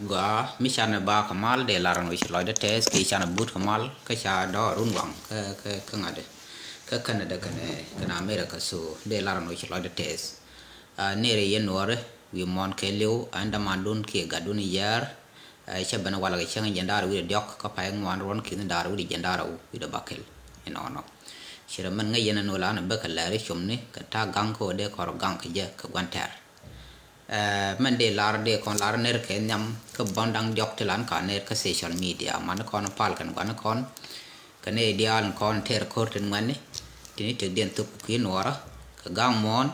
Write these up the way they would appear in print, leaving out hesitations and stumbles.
gua misalnya ba kamal de larang wis loy de tes ke chana but kamal ke cha do run wang ke ngade ke Canada kana America so de larang wis loy de tes nere yen wore wi mon ke lew anda mandun ke gadun yar cha bana wala ke changa jandar wi diok ka pa ngwan ron ki ndar wi jandar wi de bakel no shira man ngay yen no la na ba ka la re chumni ka ta gang ko de kor gang ke je ka gwantar man de lar de kon lar ner ke nyam ke bondang jok tilan ka ner ka social media man kon pal kan wan kon kane dial kon ter korten ngani tini te den tu ki nora ka gang mon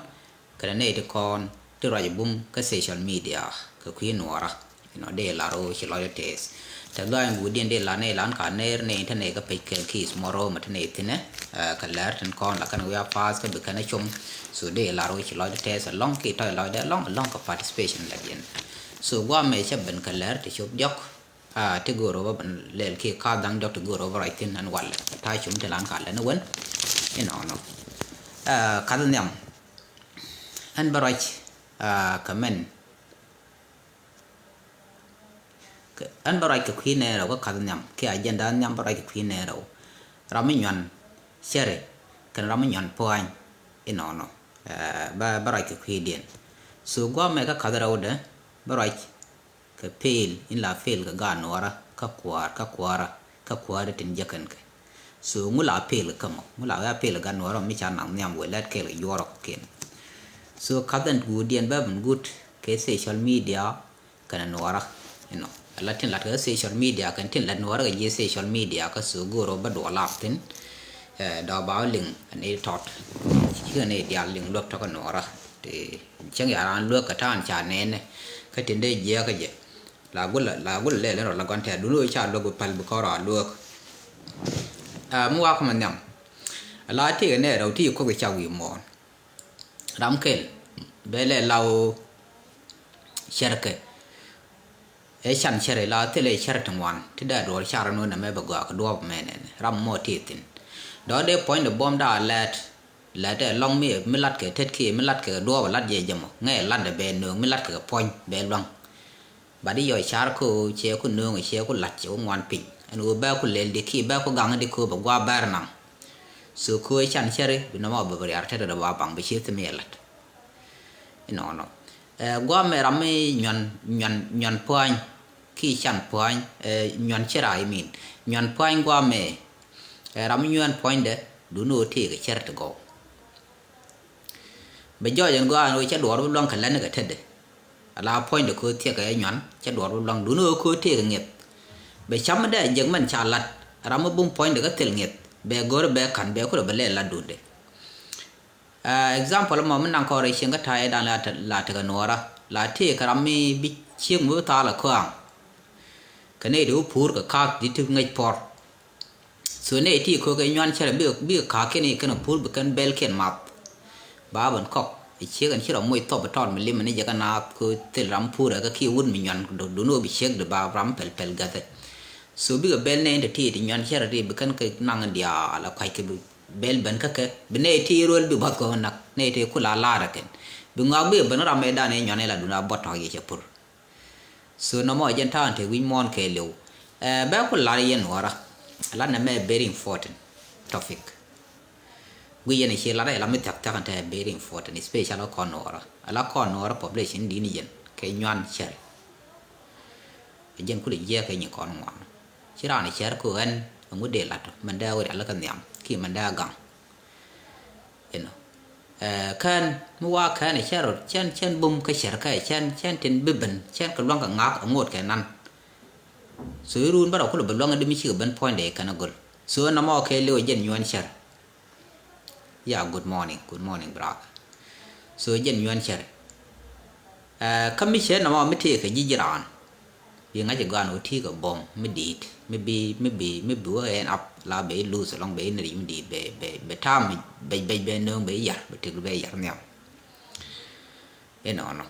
kana ne de kon te ra bum ka social media ka ki nora de laro chi lo tes ta ga ngu den de la ne lan ka ner ne te ne ka pe ke ki smoro mat ne tine ka lar ten kon la kan wa pas ka be kana chum so de laro chi lo tes long ki to lo de long ka participation la yen so gwa me che ben ka lar te chop jok te goro ba ban lel ki ka dang dok te goro ba tin an wal ta chum te lan ka la no wen no ka nyam an barach ka men an barai ke khine ro ka nyam ke agenda nyam barai ke khine ro raminyan sere kan raminyan poin no ba barai ke khidien so gwa me ka kadara ode barai ke pel in la fel ka ganora ka kwara tin jakan ke so ngula pel ka mo ngula ya pel ganora mi chan nam nyam welat ke yoro ken so kadan gudien ba bun gut ke social media kana nora latin lat social media kan tin lat nuar ga social media ka su goro ba do laptin da ba ling ani tot chi ne dia ling lok to ka nora te chang ya ran lok ka tan cha ne ka tin de je ka je la gul le la gon te du no cha lok pal bu ko ra lok mu wa ko man nyam la ti ne ro ti ko ga cha wi mo ram kel bele law sharke chan chere la tele chere tangwan ti da do chara no na me ba ga do menen ram mo titin do de point the bomb da let long me lat ke tet ki me lat ke do lat je jamo nge lat de be no me lat ke point be long ba di yo char ko che ko no nge che ko lat che ngwan pin an u ba ko le de ki ba ko gang de ko ba gwa bar nam so ko chan chere bi no ma ba bari arte da ba bang be che te me lat no gwa me rame nyon poin ki chan poin nyon chera I mean nyon poin gwa me ram nyon poin de du no te ga cher to go be jo yen gwa no che do ro long kan la ga tede ala poin de ko te ga nyon che do ro long du no ko te ga nget be cham de jeng man cha lat ram bum poin de ga tel nget be gor be kan be ko be le la du de example mo man ko re sing ga thai dan la ta ga nora la te karami bi chieng mu ta la khang kane du pur ka di tu ngai por so ne ti ko ga nyan chere bi ka ke ni kana pur bi kan bel ken map ba ban kok i che gan chiro moi to ba ton mi lim ne ja kana ko tel ram pur ga ki wun mi nyan do no bi chek de ba ram pel ga te so bi ga bel ne de ti nyan chere ri bi kan ke nang dia la kai ke bel ban ka ke bi ne ti rol bi ba ko nak ne te kula la ra ken bi ngak bi ban ram me da ne nyan la du na bot ye che pur so no mo jen tan te win mon ke lew ba ko la yen wara la na me very important topic wi yen che la la me tak tak te very important especially kon wara ala kon wara population di ni yen ke nyan cher jen ku de ye ke ni kon ngwan chira ni cher ko en ngu de la to man da wari ala kan yam ki man da gang kan mua kan ne chero chen bum ka cher ka chen tin bibben chen ka long ka ngak ngot ka nan so run ba ko lo long de mi chi ban point de kana gol so na mo ke le jen yuan cher ya good morning bra so jen yuan cher kam mi cher na mo mi te ka jijiran bi nga je gan o ti ka bom mi dit mi bi wa en up la be lose long be ni mi dit be tam be no be ya be te be ya nyam no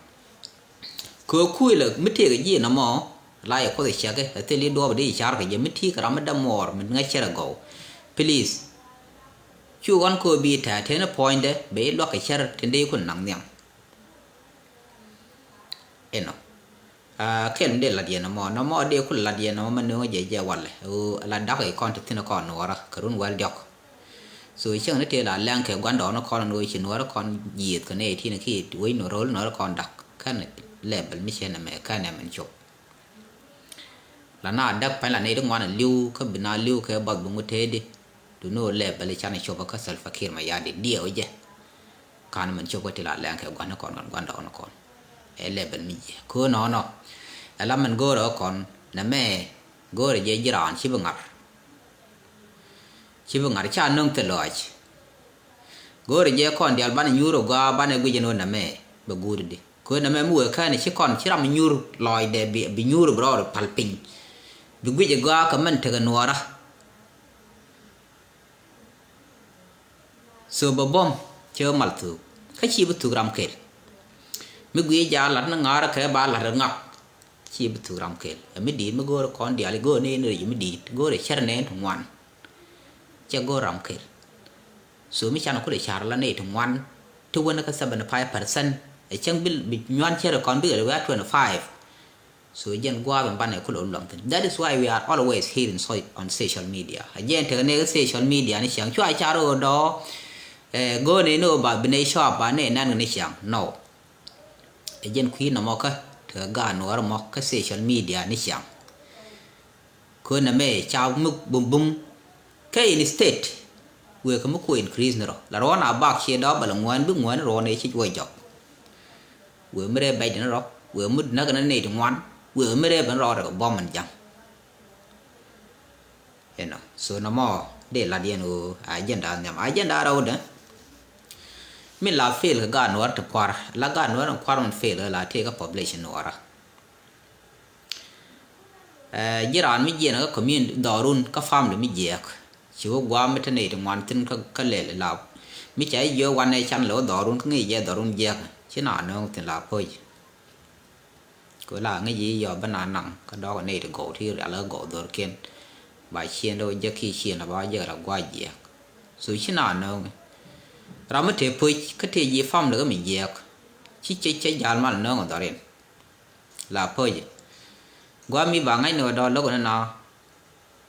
ko ku le mi te ga ji na mo la ya ko che ke te li do be char ka je mi ti ka ram da mor mi nga chera go please chu gon ko bi ta te na point de be lo ka cher te de kun nang nyam no ken de la dia no mo de ku la dia no man no je walle la dak e kon tin ko no ra karun wal diok so chang ne te la lang ke gwan do no kon no chi no ra kon yiet ka ne ti na ki wi no rol no ra kon dak kan level mi chen me kan ne man chok la na dak pa la ne dong wan liu ka bina liu ke bag bu te de du no level chan ne chok ka sal fakir ma ya de dio je kan man chok ko te la lang ke gwan no kon gwan do no kon e level mi je ko no no la man go ro kon na me go re je jiran chi bungar cha nong te loj go re je kon dial ban nyuro ga ban gu je no na me be guru de ko na me mu ka ne chi kon chi ram nyur loj de bi nyuro bro pal ping bi gu je ga ka man te ga nuara so bo bom che mal tu ka chi bu tu ram kel mi gu ja la na ngara ka ba la ngak chi bu tu ram kel mi di mi go kon dial go ne ne mi di go re cher ne ngwan che go ram kel so mi chan ko de char la ne ngwan tu wona ka 75% e chang bil bi nwan cher kon bi re wa 25 so jen gwa ban ne ko lo lam that is why we are always here on social media again te ne social media ni chang chwa charo do go ne no ba bi ne shop ba ne nan ne chang no jen queen no mo ka te ga no ra mo ka social media ni chang ko na me chao muk bum bum ka in state we ka mo ko increase no la ro na ba che do ba la ngwan bu ngwan ro ne chi wo jok we me re ba de no we mud na ka ne de ngwan we me re ban ro ra bom man jang so no mo de la dia no agenda ra o de min la fail ga no ta kwar la ga no ran kwar man fail la te ga population no ara jiran mi je na community darun ka family mi je chi wo gwa mi te ne de wan tin ka le la mi chai yo wan ne chan lo darun ka ngi je darun je chi na no tin la poi ko la ngi yi yo bana nang ka do ne de go thi la go dor ken ba chien do je ki chien la ba je la gwa je so chi na no ra mất thể phơi cái thể gì phong nữa mình dẹp chỉ chơi dàn mà nó còn đó đấy là phơi qua mi bà ngay nữa đó lúc nó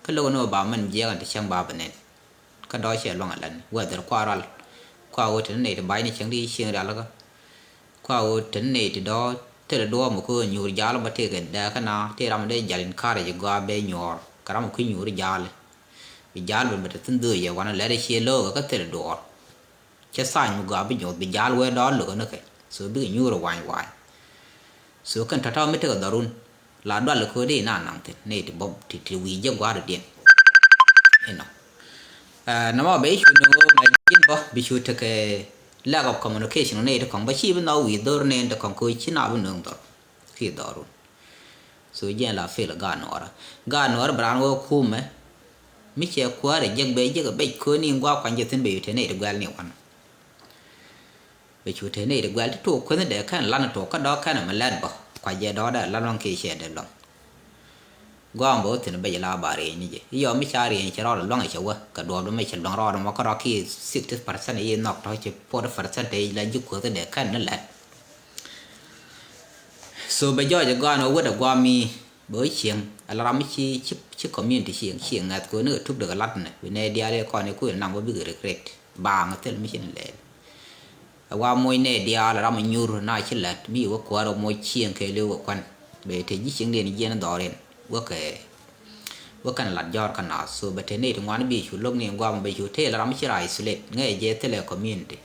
cái lúc nó bà mình dẹp thì chẳng bà bên này cái đó sẽ loạn lần qua từ qua ở trên này thì bay này chẳng đi xuyên ra là qua ở trên này thì đó thế là đua một cái nhiều giá là bắt thể cái đó cái nào thế làm đây dàn car thì qua bên nhỏ cái đó một cái nhiều giá là bị giá là bắt tin đưa giờ quan là lấy xe lô cái thế là đua che sai mu ga bi nyot bi jal we do lo no ke so bi nyu ro wai so kan ta me te darun la do lo ko de na nang te ne ti bob ti wi je gwa de den na ma be shu no ma jin bo bi shu te ke lack of communication ne de kong ba chi bi no wi dor ne de kong ko chi na bu nung do ki darun so je la fe la ga no ra bran wo ku me mi che kwa re je be ko ni ngwa kwan je tin be te ne de gwal ni wan be chu thế này được gọi to ko ne de kan lan to ka do kan ma lan bo kwa je do da lan ke che de lo gwa bo tin be la bare ni je yo mi cha ri ni cha ro lo ngai cha wa ka do do me cha lo ro ma ka ro ki 60% ye nok to che 40% de la ju ko de kan na la so be jo je gwa no wa da gwa mi bo chieng ala ram chi community chieng ngat ko ne thuk de lat ne we ne dia le ko ne ku na bo bi regret ba ngatel mi chin le wa moy ne dia la ram nyur na chi lat mi wa ko ro moy chieng ke le wa kwan be te ji chieng de ni je na do ren wa kan lat jor kan na so be te ne to wan bi chu lok ni gwa be chu te la ram chi rai sulet nge je te le community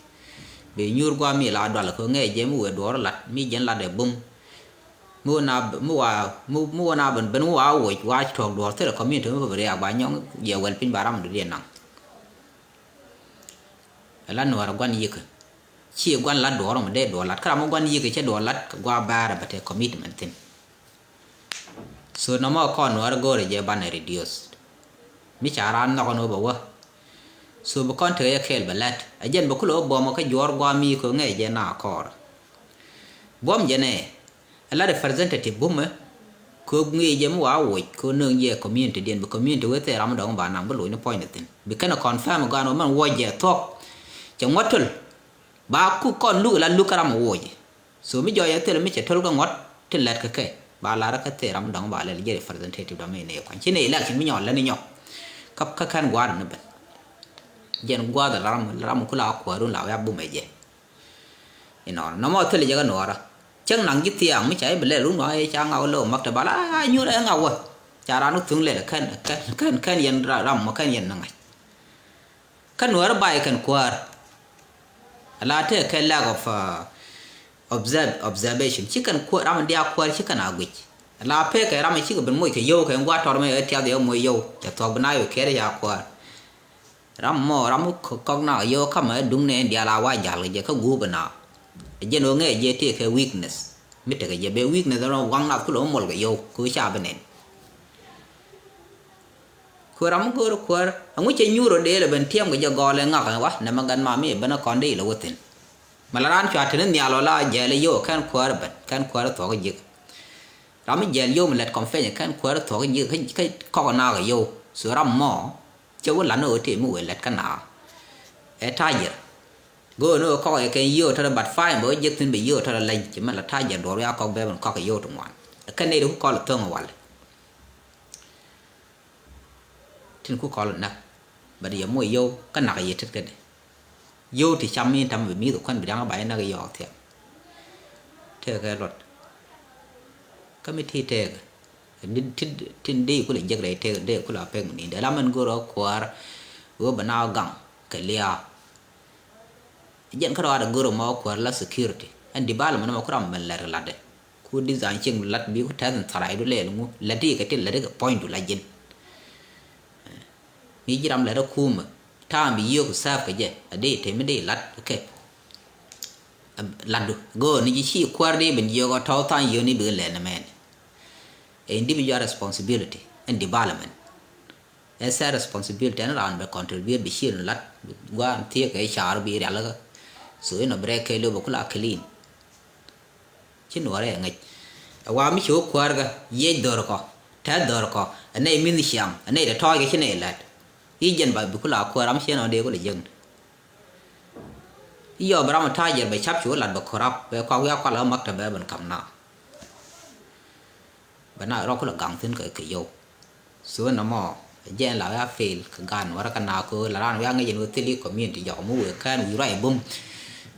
be nyur gwa mi la do la ko nge je mu we do lat mi jen la de bum mu na ben wa wa thok do te le community mo be ya ba nyong ye wel pin baram du den na la no ra gwan yik chi gwan la do ma de do lat kra mo gwan yike che do lat gwa bara bate commitment tin so no mo ko no ar gore je ban reduce mi charan no no bo wa so bo kon te ya kel balat ajen bo kulo bo mo ka jor gwa mi ko nge je na kor bom je ne ala representative bum ko nge je mo wa wo ko no ye community den bo community we te ram do ba na bo lo ni point tin bi kana confirm ga no man wo je tok chang watul ba ku kon lu la lu karam wo je so mi jo ya te mi che tol ko ngot te lat ka ke ba la ra ka te ram dang ba le je representative da me ne kwan chi ne election mi nyon la ni nyo kap ka kan gwa na ben jen gwa da ram ku la ko ru la ya bu me je ino no mo te le je ga no ra chang nang ji tiang mi chai bele lu no ai cha ngau lo mak ta ba la nyu ra ngau wa cha ra nu tung le kan yen ram ma kan yen ngai kan no ra bai kan kwar la te ka lack of observation chicken ko ram dia kwar chicken agui la pe ka ram chi ko ben mo ke yo ka ngwa tor me tia de mo yo ta to bna yo ke ya kwar ram ko na yo ka ma dung ne dia la wa ja le je ka gu bna je no nge je te ke weakness mi te ke je be weakness ro wang na ku lo mol ke yo ku cha benen ku ram ko ro kwar angu che nyu ro de le ben tiam ke je go le nga ka wa na ma gan ma mi bana kon de lo wotin malaran chwa tin nya lo la je le yo kan kwar ban kan kwar to ke je ram je yo me let confess kan kwar to ke je ke ko na ke yo su ram mo che wo la no te mu we let kan na e ta je go no ko ke yo ta bat fai mo je tin be yo ta la che ma la ta je do ya ko be ban ko ke yo to wan kan ne ko la to wal tin ku ko na ba de mo yo kan na ke ye tit ke yo thì chăm mi tam vì mi tụ con bị đang bài nó cái giò thiệt thế cái luật cái mấy thi thế tin đi của lĩnh vực đấy thế để của là phèn mình để làm anh guru qua guru bên nào găng cái lia dân cái đó là guru mau qua là security anh đi bao mà nó có làm mình là đấy khu design chừng lát biểu cái thằng thay đổi lên luôn là đi cái là cái point là dân mi chỉ làm là đó khu mà ta mi yo ku sa ka je ade te me de lat ke landu go ni chi kwar de ben yo go taw tan yo ni be le na men individual responsibility and development esa responsibility and ran be contribute be shi lat gwa tie ke char bi ra la so no break ke lo ko la clean chi no re ngai wa mi chu kwar ga ye dor ko ta dor ko nei min siam nei de toy ke chi nei lat dân bài bị kula qua ram xe nó đều có là dân giờ ram thay giờ bài chấp chúa là bậc corrupt về qua là mắc trở về bên cầm nào bên nào đó có là gắng tin cái dâu số nó mò dân là đã fail gan và cái nào cứ là ran về ngay dân với tili community giàu mua cái này rồi bum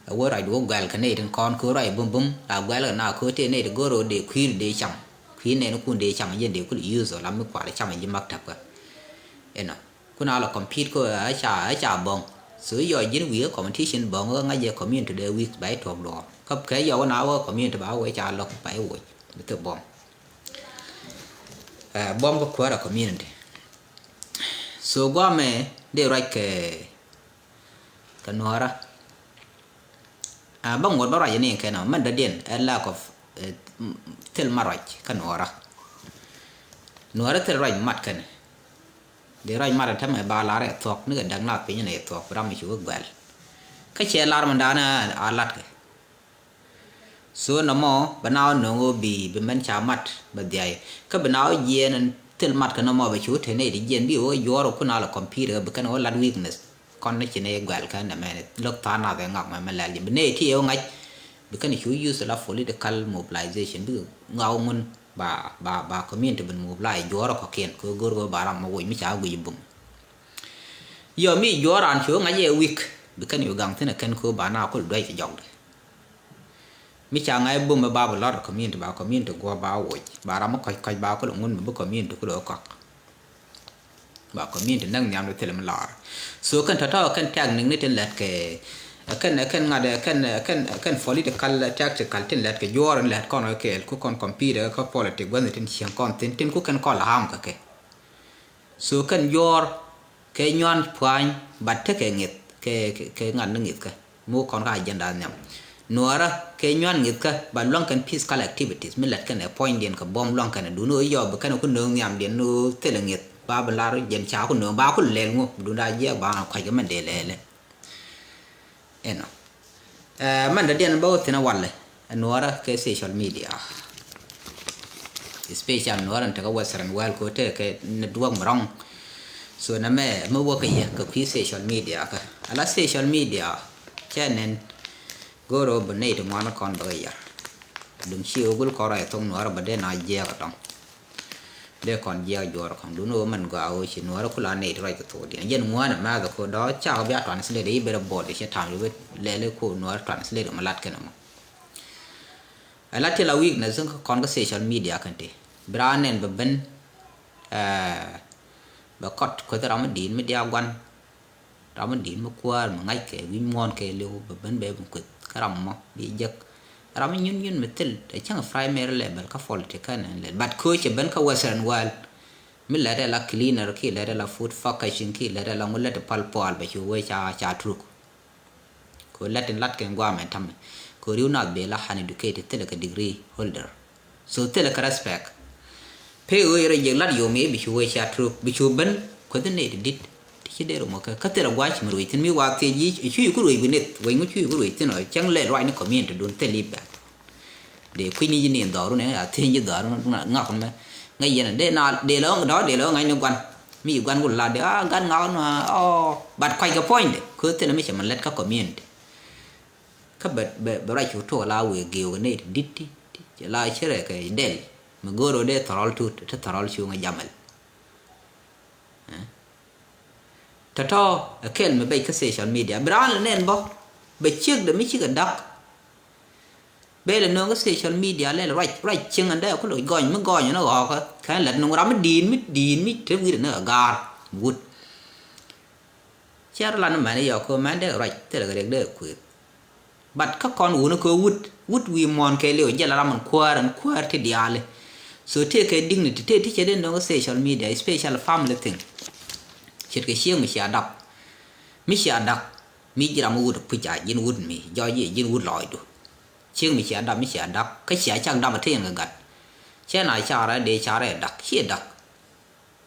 ở rồi đuổi gal cái này thằng con cứ rồi bum là gal là nào cứ thế này để go rồi để khuyên để chậm khuyên này nó cũng để chậm dân đều có use rồi làm mới quả để chậm dân mắc thật quá em nào kuna la compete ko acha bong so yo jin wi competition bong nga je community de week by to do kap ke yo na wo community ba we cha lo by wo to bong bong ko kwara community so gwa me de right ke kanora bong ngor ba ra ni ke na man da den a lack of tel maraj kanora nora tel right mat kan để rồi mà thằng mày ba lá đấy thuộc nước đằng nào cái này thuộc ram mình chịu quẹt cái xe lá mình đã nè alat cái số nó mò bên nào nó ngô bì bên bên chả mặt bên đây cái bên nào yên nên tel mặt cái nó mò bên chịu thế này thì yên biểu yo rồi cũng nào là computer bên cái nó là weakness con này chỉ này quẹt cái này mày lúc ta nào về ngọc mày làm gì bên này thì yêu ngay bên cái này chịu use là political mobilization ví dụ ngao mun ba community ben mobilai jora ko ken ko gorgo baram mo mi cha gu yibum yo mi jora an chu ngaje week be kan yo gang tena ken ko bana ko doi ke jong mi cha ngai bum ba ba lot community go ba wo baram ko ba ko ngun be community ko ko ba community nang nyam do telem lar so kan tata kan tag ning ni ten let ke kan ngade kan political tactical tin let ke jor let kon ke ku kon computer ko politic wan tin siang kon tin ku kan ko la ham ka ke so kan jor ke nyon pwan bat te ke ngit ke ngan ngit ka mu kon ka agenda nyam nuara ke nyon ngit ka ban long kan peaceful activities mi let kan point den ka bom long kan du no yo ba kan ku no nyam den no te le ngit ba ba la jen cha ku no ba ku le ngu du da je ba ko ga man de le eno man da den ba tina walle nuara ke social media special nuara ta ka western world ko te ke ne duang rong so na me mo wo ke ya ko fi social media ka ala social media channel goro bane to mana kon ba ya đừng chiều gul có rồi thông nó bật đen ai dè cả tông để còn dè giò không đúng rồi mình gọi chỉ nó là kula này rồi cái thôi đi dân ngoan mà cái cô đó chào biết translate đi bây giờ bỏ để sẽ tham với lệ cô nó translate mà lát cái nào lát thì là week nàyซึ่งcon cái social media kan ti brand nên bên bà cọt có thể làm đến media quan làm đến một qua mà ngay cái vi môn cái liu bên bên một cái làm mà bị giật làm nhún một tí để chẳng phải mấy level cái political này bắt coi chỉ bên cái western world mình lấy là cleaner khi lấy là food packaging khi lấy là người lấy palpal bây giờ quay cha truck cô lấy tên lát cái qua mà thầm cô riu nát bê là han educated thế là cái degree holder so thế là cái respect pe ơi rồi giờ lát yêu mấy bây giờ quay cha truck bây giờ bên có thể này đi chỉ để rồi mà cái thế là quá chỉ mà rồi thì mi qua thì gì chui cái rồi bên này vậy ngồi chui cái rồi thế nói chẳng lẽ rồi nó comment đồn thế li bạc để quên đi nhìn đó rồi này thì như đó nó ngọc mà ngay giờ này để đó ngay nó quan mi quan cũng là để gan ngáo nó bắt quay cái point cứ thế là mi chỉ mà let các comment các bạn ra chỗ thua là về kiểu cái này đi là chứ là cái del mà go rồi để thảo chu ngay jamel tato cái mà bây cái social media brand nên bo bây trước để mi chỉ cần đọc bây giờ nó cái social media lên là right chừng anh đấy có lỗi gọi nó gọi cái là nó làm mới điên thế vì nó gar wood chắc là nó mà này có mà đấy right thế là cái đấy quyết bắt các con uống nó có wood vì mòn cái liệu giờ là làm qua thì diale so thế cái đinh này thì chế đến nó cái social media special family thing chết cái xiên mình sẽ đọc mi chỉ làm wood phải chạy trên wood mi do gì trên wood lòi được chiếng mình sẽ đọc cái sẽ chẳng đọc mà thế người gặt che này cha ra để cha ra đọc chia đọc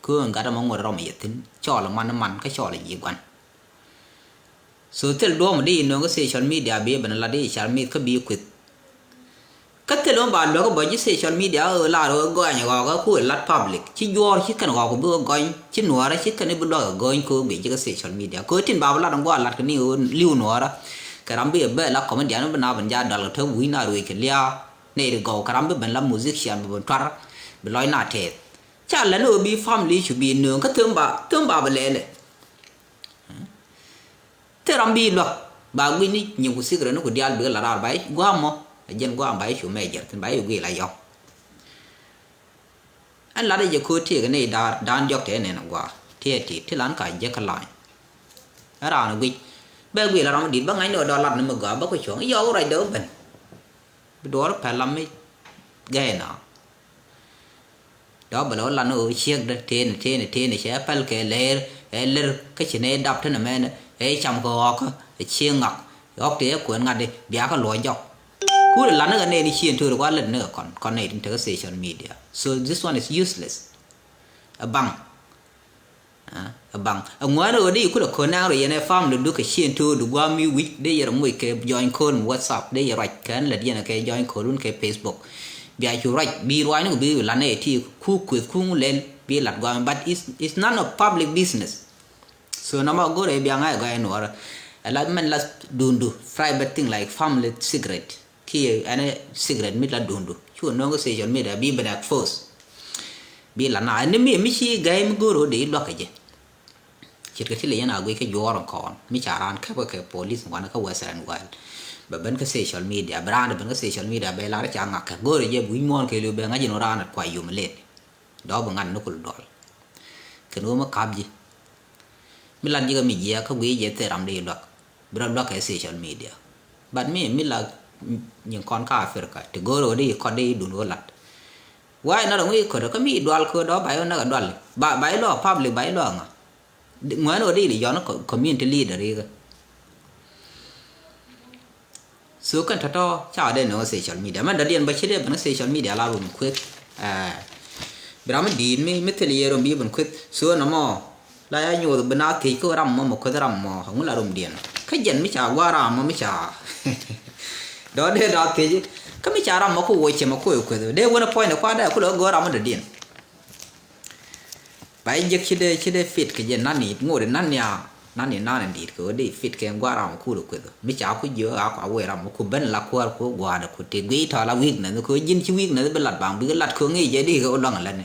cứ người gặt mà ngồi đó mà vậy tính cho là man cái cho là gì quan số tiền đó mà đi nó cái social media bây giờ là đi social media cái bị quỵt cái tiền đó bạn đó có bao nhiêu social media ở là rồi gọi nhà gọi cái khu là public chỉ do chỉ cần gọi cũng được gọi chỉ nói ra chỉ cần đi bên đó gọi cứ bị cái social media cứ tin bảo là đừng gọi là cái new lưu nói đó cái làm bây giờ là comment dia nó bên nào bên gia đạo thơ vui nào rồi cái lia này được gọi cái làm bây bên là musician bên tour bên lối nát thế chả là nó bị family chủ bị nương cái thương bà bên lệ thế làm bị lo bà nguyên đi nhiều cái sự nó của dia bây là ra bài qua mà dân qua bài chủ mẹ giờ thì bài ghi lại dòng anh là đây giờ cứ thì cái này đan dọc thế này nó qua thì lán cả giờ cái lại ở đó nó ghi bây giờ là nó đi bằng anh nữa đó là nó mà gõ bắt cái chỗ yêu rồi đỡ bên đó là phải làm mấy cái nào đó bởi là nó chiếc đó trên này sẽ phải cái lơ cái chuyện này đập thế nào mà ấy chăm có cái chiêng ngọc góc thế cuốn ngặt đi bia cái lối dọc cú là nó cái này đi chiên thôi quá lần nữa còn này trên social media so this one is useless bằng ngoài rồi đi cũng được con nào rồi này farm được cái chuyện thôi được qua music đây giờ mỗi cái join call WhatsApp đây giờ right cái là đi là cái join call luôn cái Facebook bây giờ right bị rồi nó bị là này thì khu lên bị lật qua but it's none of public business so nó mà go đây bây ngay cái nó là mình là đun private thing like family cigarette khi anh cigarette mình là đun chú nó cái social media bị bad force bị là nào nên mình chỉ game go rồi để lo cái gì chỉ cái thứ nào cái gió còn mi trả ran cái police quan cái western world bên cái social media brand bên cái social media bây là chẳng ngạc go rồi je bui mon cái lưu bên ngay nó ra nó quay dùng lên đó bằng anh nó cũng đòi cái nó mà cáp gì mi làm gì cái mi gì cái quý gì thế làm đi được bên đó cái social media bạn mi là những con cà phê cả thì go rồi đi con đi đủ lặt why nó đồng ý cái mi đoal cái đó bài nó đoal bài lo public bài lo à ngoài nó đi để cho nó community leader đi cơ số cần thật to chào đây nó social media mà đã điện bài chế bằng social media là một quyết bây giờ đi mới thấy rồi bị một quyết số nó mò lại nhiều bên nào thì có ram mà một cái ram mà không là đồng điện cái dân mới chào qua ram mà mới chào đó đây đó thì cái mới chào ram mà có quay chỉ mà có quay đây one point qua đây có được ram mà điện bây giờ chỉ để fit cái dân năn nỉ ngồi để năn nhà nan ni nan di ko di fit ke gwa ram ku lu ku mi cha ku yo a ko we ram ku ben la ko gwa da ku te gwi tho la wik na ko jin chi wik na be lat bang bi lat ko ngi je di ko long la ne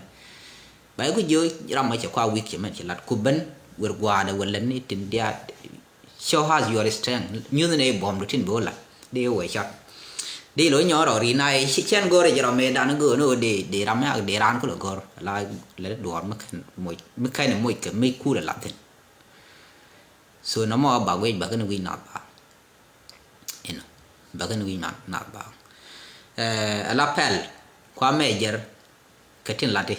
bai ku yo ram ma cha kwa wik che man che lat ku ben wer gwa da wer len ni tin dia show has your strength như thế này bom được tin bố là đi quay shot đi lối nhỏ rồi này chỉ chen go để cho mẹ đàn nó nữa để làm cái để ran có được go là đuổi mất cái này mỗi cái mấy khu là làm thế so nó mà bảo vệ cái nuôi nạp bảo bảo cái nuôi nạp bảo là pel qua mẹ giờ cái tin là đi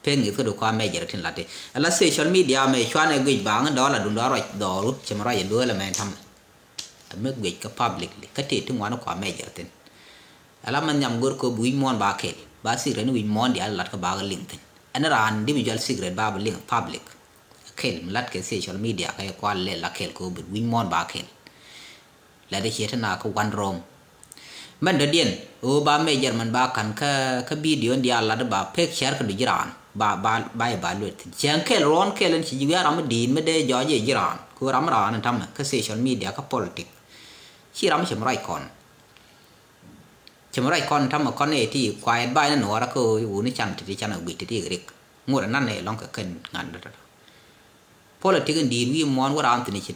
pengi ko do kwa mejer tin late ala social media me chwane gwej bang do la dun do ro do chama ra do la men tham me gwej ka publicly ka te tu ngwana kwa mejer tin ala man nyam gor ko bui mon ba ke ba sigre ni mon dia lat ka ba ga link tin ana ran individual secret ba link public kel lat ke social media ka kwa le la kel ko bui mon ba kel la de chetana ko one wrong man do dien o ba mejer man ba kan ka video dia la da ba pek share ka du jiran ba luyện chẳng cái ron cái lên chỉ biết làm điên mới để gió gì Iran cứ làm ra nên thầm cái social media cái politics chỉ làm chấm rai con thầm mà con này thì quiet by nó nói ra cô u nó chẳng thì chẳng ở bị thì cái ngồi ởนั่นnày long cái cần ngàn đó politics cái điên vì món của làm thì chỉ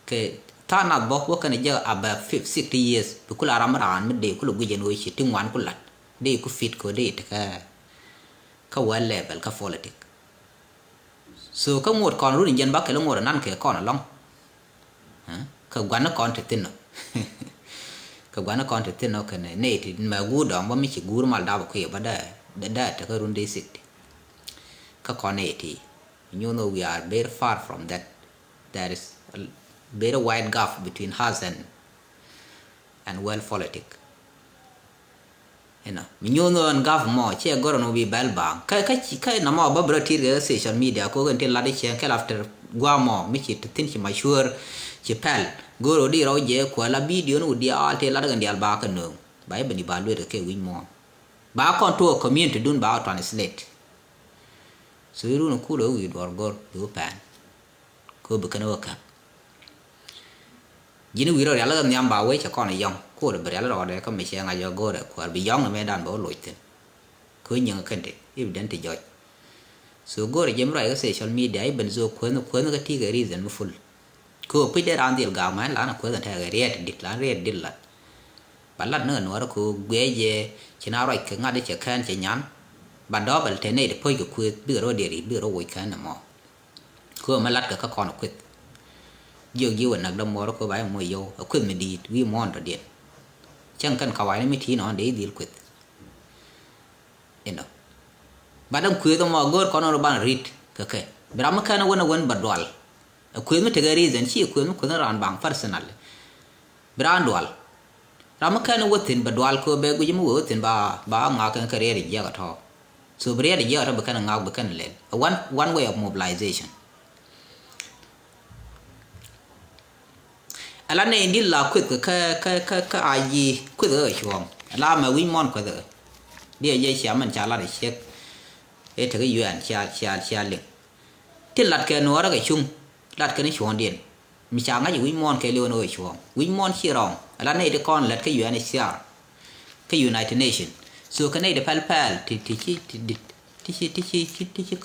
cái ta nạp bóc cái này giờ about 60 years cứ làm ra mới để cứ lúc cái gì chỉ tiếng ngoan cứ lật để cứ fit cứ để cái well level cái politics so cái một con rút nhân bắc cái nó ngồi ởนั่นcái con ở long cái quán nó con thì tin nó cái quán nó con thì tin nó cái này thì mà gu đó mà mình chỉ gu mà đào cái vấn đề để cái run đi xịt cái con này thì you know we are very far from that there is a very wide gap between us and well politics mình nhớ nó gaf mò che goro no bi bel bang cái nó mò ba bro cái social media ko gần tiền là đi che cái after gua mò mi chỉ tin chỉ mà sure chỉ pel goro đi rồi je ko la video no dia alte la gần dia ba kan no bai bani ba lu cái win mò ba control community dun ba translate so iru no ku lo wi dor gor do pan ko bu kan waka jini wi ro ya la nyam ba we cha con này yong cô được bẻ rồi đấy có mấy xe ngay giờ cô đấy qua bị gióng là mấy đàn bảo lội tiền cứ những cái đấy evident thì giỏi số cô đấy giống cái social media ấy bên dưới quên cái thi cái reason full cô bây giờ ăn tiền gạo máy là nó quên thành cái red dit là bản lát nữa nó cô quê về chỉ nào rồi cái ngay để check khan chỉ nhắn bản đó bản thế này để phơi cái quê đưa rồi để đưa rồi quay khan là mò cô mà lát cái con nó quên nhiều nặng đông mò đó cô bảo mồi vô quên mình đi vi mòn rồi điện chẳng cần khảo ai mới thi nó để deal with bạn đang khuyên tao mà gỡ con nó bạn read cái bây mà cái nó quên bật đoal khuyên mới thấy reason chỉ khuyên nó ran bằng personal brand đoal mà cái nó quên tin bật đoal cô bé cô chỉ muốn quên tin ba ngã cái career gì cả thôi so career gì cả bây cái ngã bây cái lên one way of mobilization ala ne ndi la kwet ka aji kwet ở chuông la mà win mon kwet dia je sia man cha la de chek e te cái yuan cha le tin lat ke no ra cái chung lat ke ni chuông điện mi cha nga win mon ke le no chuông win mon chi rong ala ne de con lat cái yuan sia cái United Nation so cái này de pal ti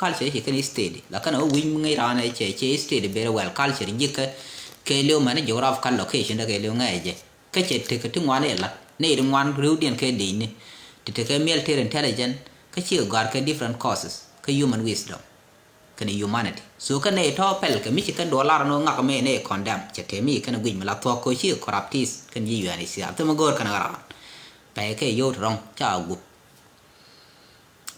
culture cái state la kana win ngai ra ne che state very well culture ji cái liều mà nó geographical location đó cái liều ngay vậy cái chết thì cái tiếng ngoan này là này tiếng ngoan rưu điện cái đi này thì cái military intelligence cái chỉ gọi cái different causes cái human wisdom cái humanity so cái này thọ pel cái mấy cái dollar nó ngạc mấy này condemn chết thế mấy cái nó quỳnh mà là thọ coi chỉ corruptis cái gì vậy này xíu tôi mà gọi cái nào phải cái vô trong chào gục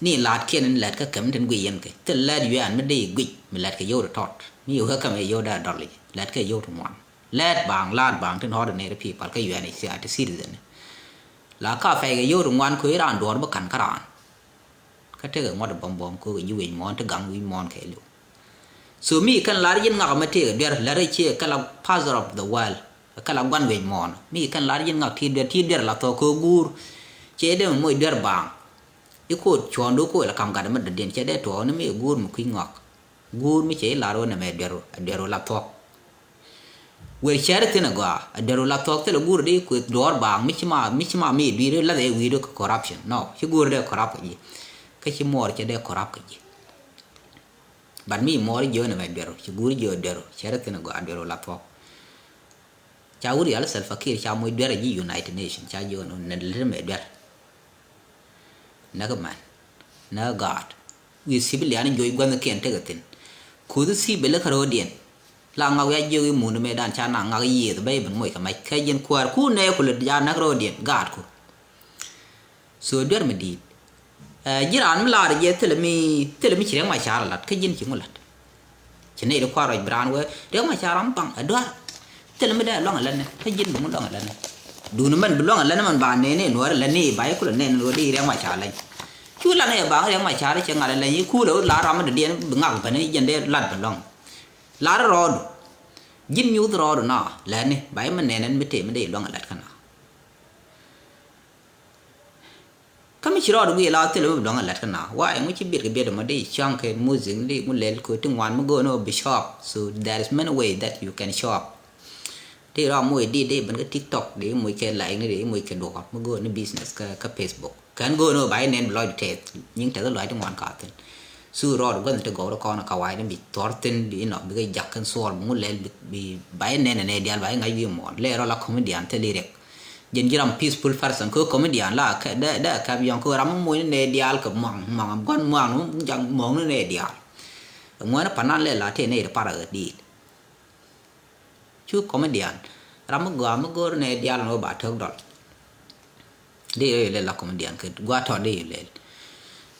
ni lát kia nên lát cái cấm trên quỳnh cái tức là yuan mới đi quỳnh mình lát cái vô được thọt nhiều hơn cái mấy vô đã đòi let cái vô trong let bang trên ordinary people cái UN is a citizen là cả phải cái vô trong cuối ran đó bất cản cả cái thứ ngon được bom cô cái UN món thứ gang UN món cái luôn so mi kan la yin ngak ma te der la re che kala father of the world kala gwan we mon mi kan la yin ngak ti der la to ko gur che de mo der bang iko chon do ko la kam ga ma den che de to ne mi gur mo ki ngak gur mi che la ro na me dero laptop we share tin go dero laptop te gur de ku dor ba mi chima mi di la de wi do corruption no chi gur de corrupt ji ka chi mor che de corrupt ji ban mi mor jo na me dero chi gur jo dero share tin go dero laptop cha uri ala Salva Kiir cha moy dere ji United Nations cha jo no na le me der na ga man na god wi civilian joy gwan ken te gatin ku du si bele karo dien la nga ya jo mu no me dan cha na nga yi de bay ban moy ka mai ka yen kwar ku ne ku le ya na ro dien god ku so der me di jiran mi la de tele mi chire ma cha la ka yin chi ngulat chene de kwaro bran we de ma cha ram pang adwa tele mi da long la ne ka yin bu long la ne du no man bu long la ne man ba ne no la ne ba ku le ne no di re ma cha la chú là này bảo em mà trả đấy chẳng hạn là như khu đó lá ra mà điện ngọc phải này dân đây lật vào lòng lá rồi dính nhú rồi nó là này bảy mình này nên mới thể mới để lòng lật khăn nào cái mấy chuyện đó đúng là từ lúc lòng lật khăn nào và em mới chỉ biết cái biết mà đi trong cái music đi muốn lấy cái tiếng ngoan mới go no be shop so there is many way that you can shop đi ra mua đi bên cái TikTok để mua cái like này để mua cái đồ mới go no business cái Facebook kan go no bay nen loy te ning te loy tong wan ka ten su ro do gan te go ro kono ka wai bi torten di no bi ga jakkan sor mu lel bi bay nen ne dial bay ngai wi mon le ro la comedian te direct jen jiram peaceful person ko comedian la ka da ka bi ko ram mu ne dial ka mang gon mang no jang mong ne dial ngwana panan le la te ne de para di chu comedian ram go ne dial no ba thok dol đi le la comedian ke gua to đi le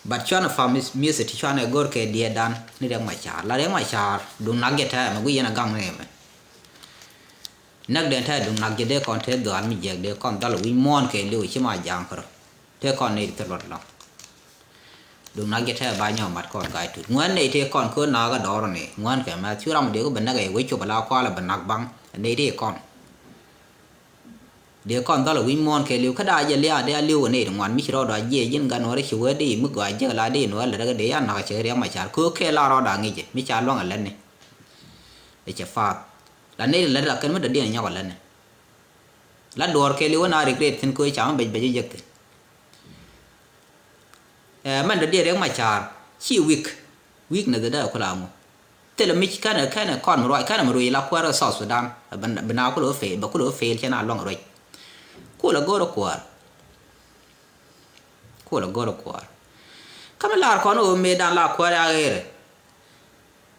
but chana famis music chana gor ke dia dan ni dang ma cha la dang ma cha dung nag get ha ma gu yana gang ne nag den tha dung nag de kon the do an mi je de kon dal wi mon ke lu chi ma jang ko te kon ni te lot lo dung nag get ha ba nyo mat kon gai tu ngwan ne te kon ko na ga do ro ne ngwan ke ma chu ram de ko ben na ga wi chu bala kwa la ben nak bang ne de kon de kon dal wi mon ke liu kada je lia de liu ne ngwan mi ro da je yin ga no re chu de mu ga je la de no la ga de ya na che re ma cha ko ke la ro da ngi je mi cha lo nga len ne e che fa la ne la kan ma de de nya ga len ne la dor ke liu na regret tin ko cha be be je ke man de re ma cha chi week na de da ko la mo te la mi kana kon ro kana ro la ko ra South Sudan ban na ko lo fe ba ko lo fe che na long ro Kula goro kuar kama lar kono me dan la kuar agere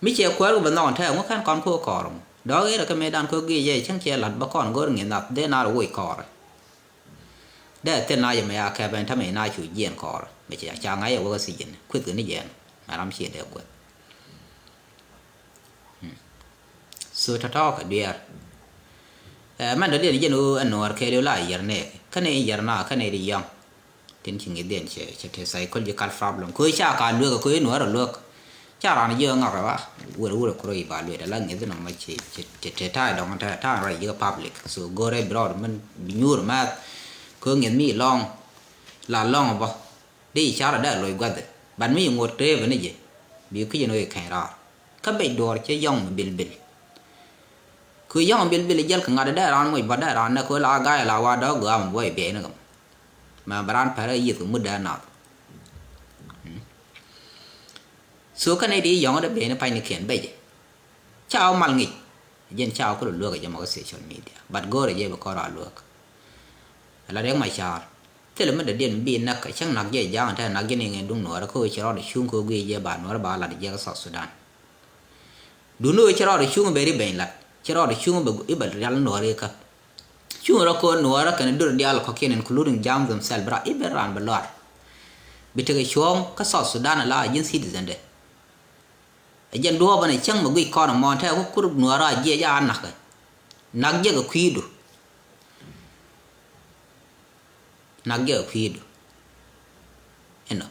mi che kuar ko bandon ta mo kan kon ko korum do gere ka me dan ko gi je chang che lat ba kon gor ngi nap de na ro kor de te na ye me ya ka ben ta me na chu yen kor me che cha ngai wo si yen kwit ni yen ma ram che de ko so ta ta ka der man da den jenu anor ke le la yerne kane yarna kane ri yang tin ching den che te psychological problem ko cha ka lu ko no ro lu cha ran ye nga ba wo ko ri ba lu da la ngi no ma che te ta dong ta ra ye public so go re broad man nyur ma ko ngi mi long la long ba di cha ra da lo gwa de ban mi ngot te ba ni je bi ki no ye kha ra ka be dor che yong bil cứ yang bil jel ka ngada da ran moi bada ran na ko la ga la wa da ga mo boy be na ma baran para yi ku muda na so ka ne di yang da be na pai ni ken be je chao mal ngi jen chao ko lu ga je mo social media but go re je ba ko ra lu la reng mai cha te le ma da den bi na ka chang nak je jang ta nak je ni ngi dung no ra ko chi ro de chung ko gi je ba no ra ba la de je ka South Sudan du no chi ro de chung be ri be la Chero de chung be ibal real no re ka chung ro ko no ra kan dur dial ko ken including jam themselves bra iberan balor bitege chong ka South Sudan la yin citizen de ajen do bane chang ma gui ko no mon ta ko kur no ra je ya nak je ga kwidu nak je kwidu eno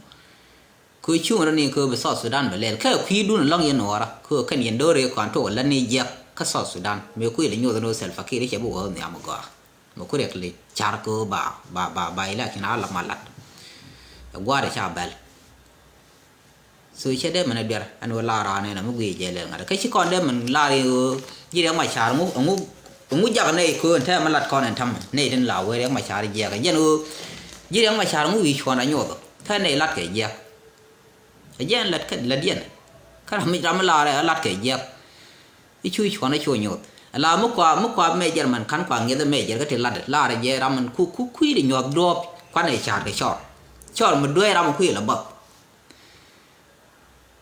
ko chung ro ni ko be South Sudan be le ka kwidu no long yen no ra ko kan yen do re ko to la ni je ka South Sudan me ku ile nyo no Salva Kiir che bu ho nya mo ga mo ku rek le char ko ba ila kina la malat gwa de cha bal so che de man der an wala ra ne na mu gi je le ngara ka chi kon de man la ri ji de ma cha ngu ja ne ko ta ma lat kon an tham ne den la we de ma cha ri je ga yen u ji de ma cha ngu wi chon na nyo ta ne lat ke je yen lat ka la dien ka mi ram la ra lat ke je i chui chon na choi nyo la mu kwa me jer man kan kwa nge de me jer ka te lat la ra je ram man ku de nyo drop kwa ne cha ke chor ma dwe ram ku la ba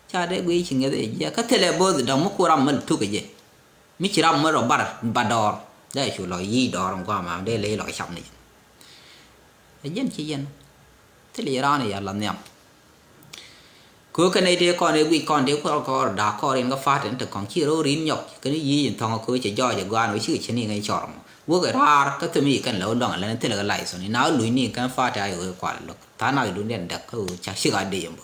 cha de gui ching de ya ka tele bo da mo ko ram man tu ke je mi chi ram mo ro ba dor da chu lo yi dor kwa ma de le lo cham ni yen chi yen tele ra ne ya la nyam ko ka ne de con de gui con de ko da ko ren ga fa den te con chi ro rin nhok cái ni yi thong ko che jo je gwa no chi chi ni ngai chor wo ga ra ka te mi kan lo dong la ne tele ga lai so ni na lui ni kan fa ta yo kwa lo ta na du den da ko cha shi ga de yam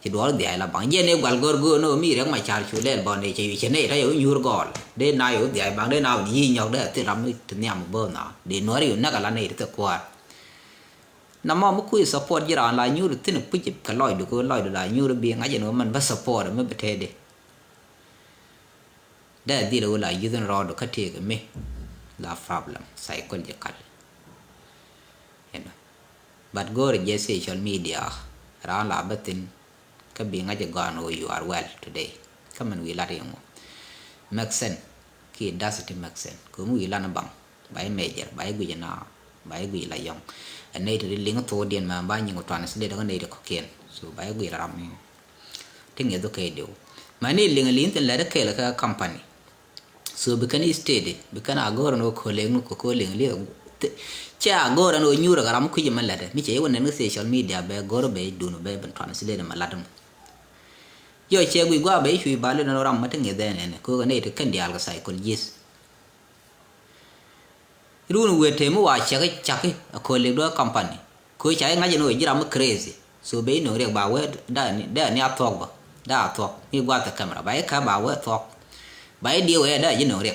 chỉ đó để là bằng nhiên nếu qual gor nó mi răng mày chả chịu lên bọn này chỉ này thấy ở nhur gol để nào ở để bằng để nào gì nhau để tự làm tự nhầm bơ nào để nói điều nó cả là này tự qua nằm màคุย support ยี่ร้านลายnhur tự nó bây giờ cái lòi được là nhur biếng ngay giờ nó mình bắt support mới bị thế đấy để đi đâu là using raw được cái thiệt cái mấy là problem sai con gì cả but go to social media ra là bất tin ka bi nga jaga no you are well today come and we la ringo make sense ki does it make sense ko mu ila na bang bai major bai gu na bai gu la yong anei de ling to dien ma ba nyi ngo twan se de ne de ko ken so bai gu ram ni ting edo ke do mani ling ten la de ke la ka company so bi kan steady bi kan agor no ko ling ko ling li cha agor no nyura garam ku ji man la de mi che won ne social media be gor be du no be ban twan se de ma la dum yo che gui gwa be shui ba le no ram ma tenge de ne ko ne te kan dial ga sai kon yes ru no we te mu wa che ga chak ko le do company ko cha nga je no ji ram crazy so be no re ba we da ni atok ba da atok ni gwa ta camera ba ka ba we atok ba di we da ji no re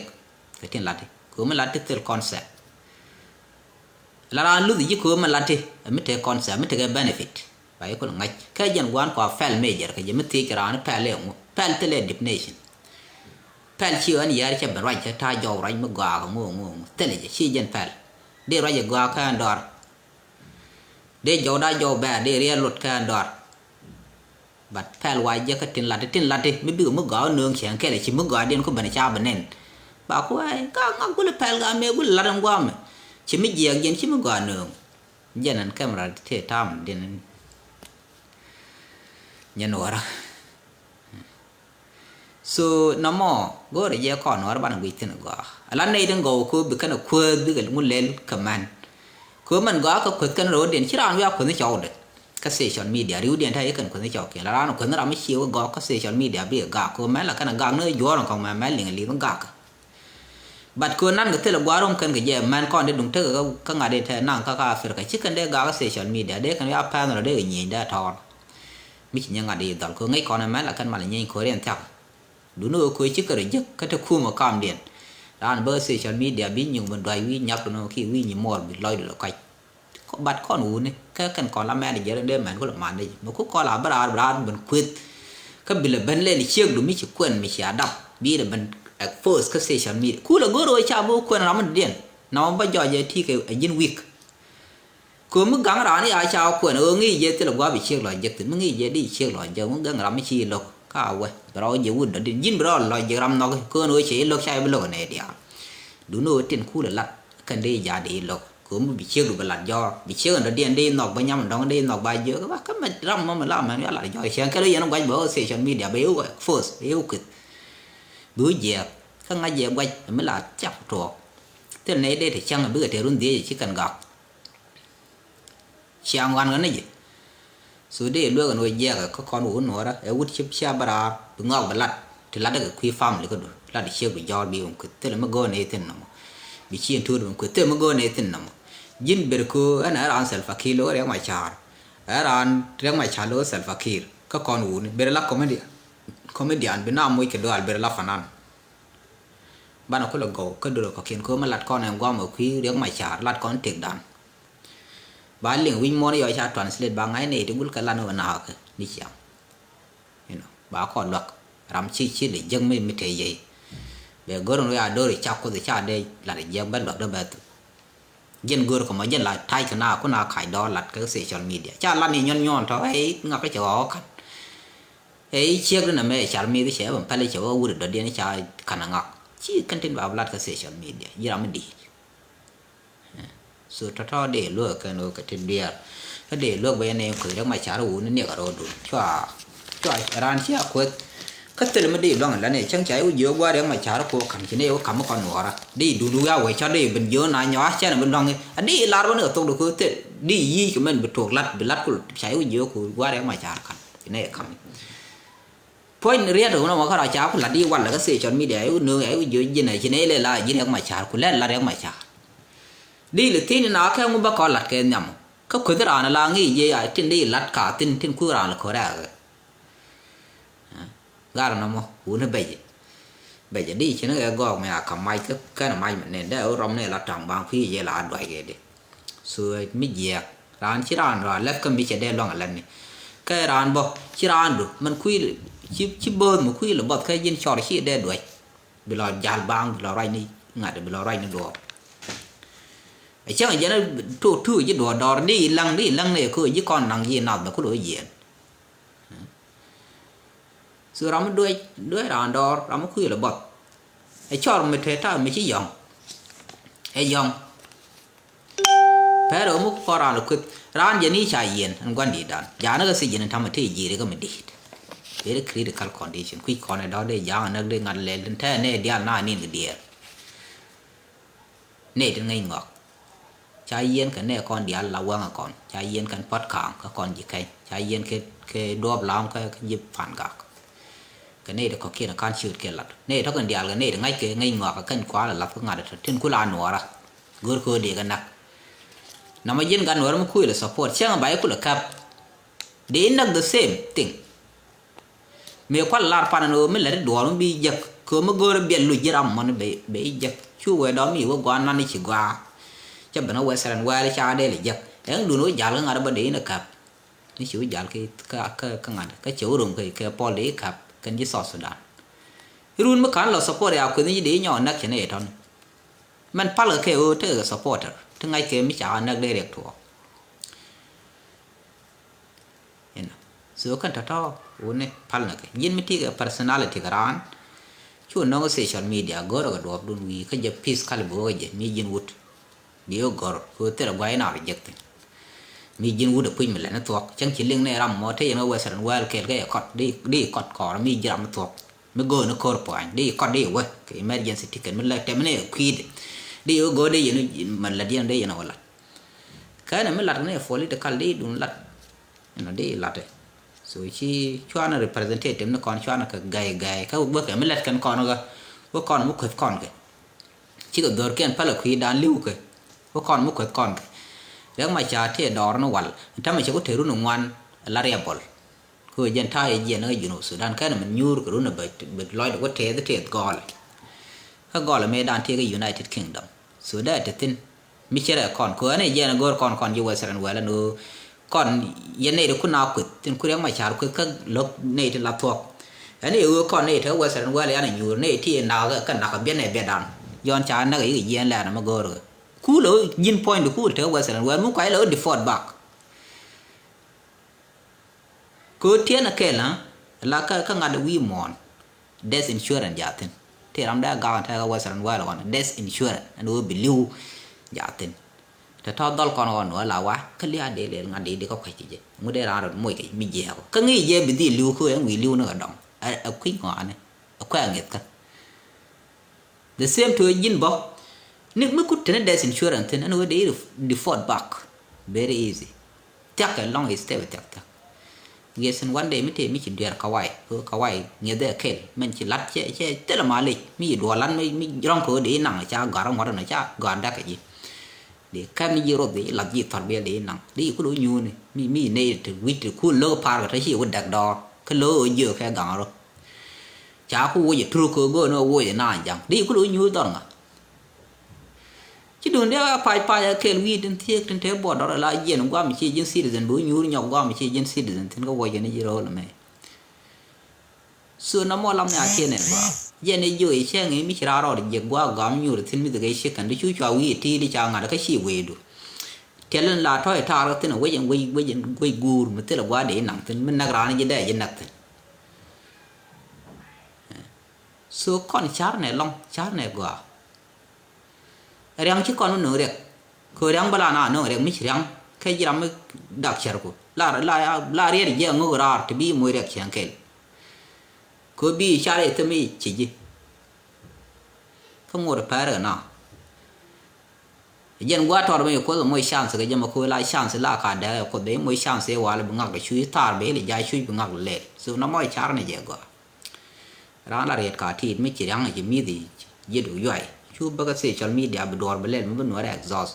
ke tin lati ko ma lati tel concept la ran lu ji ko ma lati mi te concept mi te benefit bai ko ngai ka jan wan ko fel major ka jemi ti kran pel tele definition pel chi an yar cha ban rai cha ta jo rai ma ga ko ngo tele chi jan pel de rai ga ka ndor de jo da jo ba de re lut ka ndor bat pel wa je ka tin la mi bi mu ga nương chen ke le chi mu ga den ko ban cha ban nen ba ko ai ka ngam ko le pel ga me gu la ran gwa me chi mi je gen chi mu ga nương janan camera te tam den nyanora so namo go re je ko no ban gui tin go ala nei den go ko bi kana ko bi gal mun lel kaman ko man go ko kan ro den chiran ya ko ni chaw de ka social media riu den thai kan ko ni chaw ke la no ko na mi chiu go ka social media bi ga ko ma la kana ga no yo ron ko ma ling li ga ka bat ko nan ga te la gwarom kan ga je man ko de dung te ga ka nga de the nang ka fer ka chi kan de ga social media de kan ya pa no de ni da thor mi chỉ nhang đi dal ko ngai kon ma la kan ma la nyen ko ren tak du no ko chi ka re je ka te khu ma kam den dan ba social media bi nyung ban dai wi nyak no ki wi ni mor bi loi lo kai ko bat kon u ne ka kan kon la ma de je de man ko la man de mo ko la bra ban quit ka bi la ban le ni chiek du mi chi kwen mi chi adap bi de ban first ka social media ku la go ro cha bo kwen ra man den no ba jo je ti ke yin week ko mu gang ra ni ai chao ko no ngi je te lo gwa bi chiek lo je te mu ngi je di chiek lo je mu gang ra mi chi lo ka we bro je wud de yin bro lo je ram no ko no che lo chai lo ne dia du no tin ku la lat kan de ya de lo ko mu bi chiek lo ba lat jo bi chiek no den de no ba nyam dong de no ba je ka ba ka ma ram ma la ma ya la jo chen ka ye no gwa bo social media be u first be u kit bu je ka nga je gwa me la chak to te ne de te chang bu te run de chi kan ga chiang wan ga ne je so de lo ga no je ga ko kon u no ra e wut chip cha bara bu ngok ba lat te lat ga khui fam le ko do lat de che bu jo bi um kit te le ma go ne tin no bi chien tu do ko te ma go ne tin no jin ber ko ana ran sel fakir lo re ma char ran re ma char lo sel fakir ka kon u ne ber la comedian be na moy ke do al ber la fanan bana ko lo go ko do ko ken ko ma lat kon en gwa ma khui re ma char lat kon tek dan ba ling win mo yo cha translate ba ngai ne de gul ka lan wa na ka ni chiang bà con luật làm chi để dân mới thấy gì về gỡ nó ra đôi chọc có thể cha đây là để dân bắt luật đó bà dân gỡ của mà dân lại thay cái nào có nào khải đó là cái social media cha lan này nhon thôi ấy ngọc cái chỗ khăn ấy chiếc đó là mấy social media sẽ bằng phải lấy chỗ u được đi nó cha khăn ngọc chỉ cần tin vào là cái social media gì làm đi sự thao để lừa cái nó cái tiền bia cái để lừa bên này khởi đó mà trả đủ nó nhiều rồi đủ cho ran chia quét cái tiền mà đi long là này chẳng chạy u dừa qua để mà trả được của cầm chỉ này cầm một con nữa ra đi đủ ra vậy cho đi bên dừa này nhỏ chứ là bên long này đi là nó nữa tôi được cái đi gì của mình bị thuộc lát của chạy u dừa của qua để mà trả cầm chỉ này cầm point riết rồi nó màเขาtrả của là đi qua là cái sự chọn mi để u nương u dừa gì này chỉ này là gì để mà trả của là để mà trả đi là tin nó cái ông bà con lật cái nhầm có khuyết ra là nghĩ gì à tin đi lật cả tin khu ra là khó ra ra nó mà uống nó bây giờ đi chứ nó gọi mày cầm mai cái là mai mình nên để ở trong này là trồng bằng phi vậy là đòi cái đi xưa mới dẹp ran chỉ ran rồi left cái bị chạy đen loang lần này cái ran bo chỉ ran được mình khui chỉ bơi mà khui là bật cái dân trò chỉ đen đuổi bị lò giàn băng bị lò ray đi ngài bị lò ray nó đùa chắc là nó thu với đùa đò đi lăng này cứ với con lăng gì nào mà có đối diện xưa đó mới đuôi đòn đò đó mới khui là bật ấy cho mình thấy ta mới chỉ dòng ấy dòng phải rồi mới có ra là cứ ran giờ ní chạy yên anh quan đi đàn giá nó cái gì nên tham thì gì đấy có mình đi để critical condition quy con này đó để giá nó để ngăn lên thế này dia na ní cái dia này đến ngay ngọc trái yên cái này con dia là quăng con trái yên cái pot cảng cái con gì trái yên cái đuôi làm cái dịp phản gạc cái này là có kia là can chịu kia là nàyถ้า cần dia cái này là ngay ngọc cái quá là lập cái ngặt được thiên cú là nổ ra gỡ cơ đi cái nặc nằm ở yên cái nổ nó khui là support chẳng bài khui là cap they not the same thing mấy quan là phản nó mới là đùa nó bị giật cứ mà gỡ bị lùi ra mà nó bị giật chú về đó mình có quan năng chỉ qua cho bạn nó quay sang quay để cha đây là giật em đừng nói giả là ngài đã bên đấy là cặp nó chịu giả cái ngài cái chỗ đồng cái poly cặp cái gì sọt sudan run mà khán là support à cái gì đấy nhỏ nát cái này thôi mình phải là cái thế cái supporter thế ngay cái mới trả nát direct thôi số cái đó uốn phải là cái nhìn mình thì cái personality cái ran chú nó có social media gọi là đồ đun vì cái gì peace cái bộ cái gì mi nhìn wood điều gor ko tera gwai na reject mi jin wuda puin mele na tok chang chi ling ne ram mo te no western well ke ga kot di kot ko mi jram tok mi go no kor point di kot di we ke emergency ticket mi la te mene quid di go de yin man la di ande yin wala ka na mi la ne political di dun la no di la te so chi chwana representative no kon chwana ka gai ka bu ke mi la kan kon ga bu kon mu ko kon ke chi ko dor ken pala khi dan liu ke có con một con nếu mà trả thì đó nó quẩnถ้ามันจะcó thể running one variableคือยันท่าเย็นก็อยู่ในสุดด้านแค่นั้นมันยูร์ก็รู้นะเบิดลอยเดี๋ยวก็เทก่อนก็ก่อนแล้วไม่ด้านที่ก็ United Kingdom สุดได้แต่ทิ้งไม่ใช่แต่ก่อนคือเนี่ยเย็นก็ก่อนอยู่เวสต์แลนด์เวลแล้วนู้ก่อนยันเนี่ยเดี๋ยวคุณเอาขุดทิ้งคุณยังไม่trảคือก็ลบเนี่ยที่รับทั่วอันนี้ก่อนเนี่ยเธอเวสต์แลนด์เวลแล้วเนี่ยอยู่เนี่ยที่นาก็หนักเบี้ยเนี่ยเบี้ยดันย้อนtrảนักอีกเย็นแล้วนะมันก็รู้cú lỡ yin point được cú theo Western World muốn quay lỡ default back cứ thiên là cái là cái ngành we mon death insurance giả tin thì làm đã gạo theo Western World là death insurance anh nuôi bị lưu giả tin thì thao đal con nữa là quá cái lia để ngành để có phải gì mới để ra rồi mỗi cái mi dẻo cái nghĩ gì bị đi lưu khơi anh bị lưu nó ở động ở khuyết ngõ này ở khoe nghiệt cái the same to yin box nếu mà cứ trên death insurance thì nó để default back very easy chắc cái long is stay chắc yes and one day mới thì mới chỉ đưa kawai nghe đây cái mình chỉ lát che tức là mà lịch mi đùa lăn mi rong cửa để nặng cha gà rong nó cha gà đa cái gì để cái mi rồi để làm gì thoát bia để nặng đi có đối nhu này mi này từ vít từ khu lơ par cái gì cũng đặt đo cái lơ ở giữa cái gà rồi cha khu gì true cơ go nó vô gì nãy chẳng đi có đối nhu đó à chứ đừng để phải cái vi đến thế bỏ đó là gì nó qua mình chỉ dân citizen bữa nhu nhọc qua mình chỉ dân citizen thì có quay cái này gì rồi là mày so na mo lam ya tiene ba ye ne yo e che ngi mi chira ro de gwa gam nyu de tin mi de ge she kan de chu chwa wi ti li cha nga de ka shi we du telen la thoi ta ro tin we yen we gur mi te la gwa de nang tin min na ra ni de ye nak tin so con char ne long char ne gwa riang chi con no rek ko riang bala na no rek mi riang kai jiram dak char ko la re ye ngo ra te bi mo rek chang ke ko bi chare te mi chi ji không ngồi được phá rồi nào dân quá thọ bây giờ có mỗi chance cái dân mà coi lại chance là cả đấy có đấy mỗi chance vào là bằng ngọc cái chui tar bé là giải chui bằng ngọc lệ số nó mỗi char này dễ quá ra là riết cả thì mới chỉ rằng là chỉ mi thì dễ đủ vậy chú bác sĩ cho mi để bị đòn bị lên mới nói là exhaust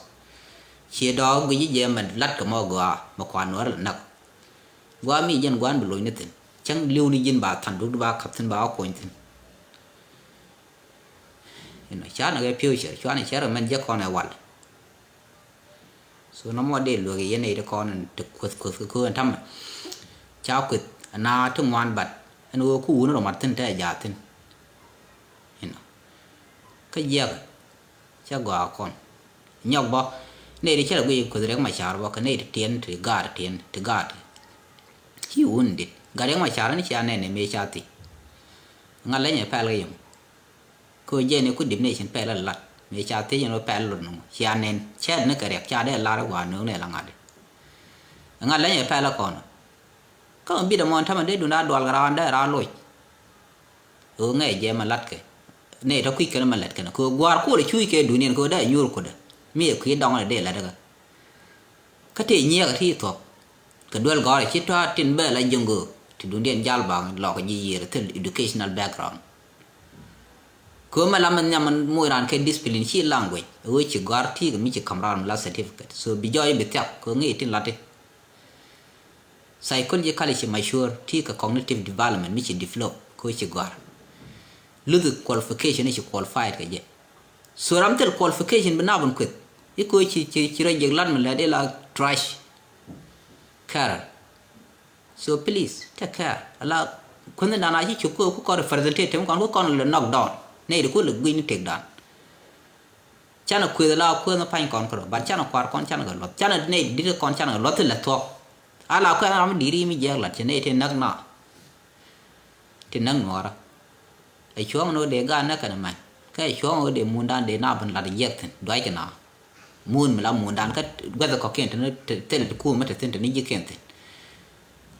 chỉ đó cái gì mình lát cái mò gà mà quan nói là nặng quá mi dân quán bị lôi nữa tin chẳng lưu đi dân bà thành đúng bà khắp thân bà áo quần tin nó chả là cái phiêu chở cho này chả là mình chắc con này quật số nó mua để lừa cái này để con được quật thăm cháu quật na thung ngoan bật anh uống cú nó mặt thân thế giả thân cái gì chả gõ con nhóc bò này đi chả là cái quật mà chả bò cái này để tiền thì gạt hiu ổn định gạt mà chả nó chả này mấy chả thì ngay lấy nhà phải lấy dùng cô dễ này cô điểm này xin phải là lật mấy cha thế nó phải lật nó cha nên chết nó cái đẹp cha đấy là quả nướng này là ngặt lấy nhà phải là còn có biết món thằng đấy đun đã đoạt ra đấy ra lôi ngày dễ mà lật cái này nó quick cái mà lật cái nó cô qua cô để chui cái đun này cô đấy nhur cô đấy mi cái đong này để là được cái thể nhẹ cái thi thuộc cái đuôi gọi là chết ra trên bờ là dùng ngừ thì đun điện dal bằng lọ cái gì là thêm educational background ko malaman nyaman moiran ke discipline chi language we chi garti mi chi kamran la certificate so bijoy betap ko ngi tin late psychologically chi mature ti ka cognitive development mi chi develop ko chi gar ludu qualification chi qualified ke je so ramtel qualification bana bon kwet e ko chi ra jeglan man la de la trash care so please take care ala kun na na chi ko ko representative ko kon le knock down này được lực gwin tek dan chana kwe la ko na pain kon ko ba chana kwar kon chana ga lot chana ne dir kon chana lot la to ala ko am diri mi je la chene te nak na te nak ngora ai chuang no de ga na kana mai kai chuang o de mun dan de na ban la de yek ten doi kana mun ma la mun dan ka ga ko ken te ku ma te ten ni je ken ten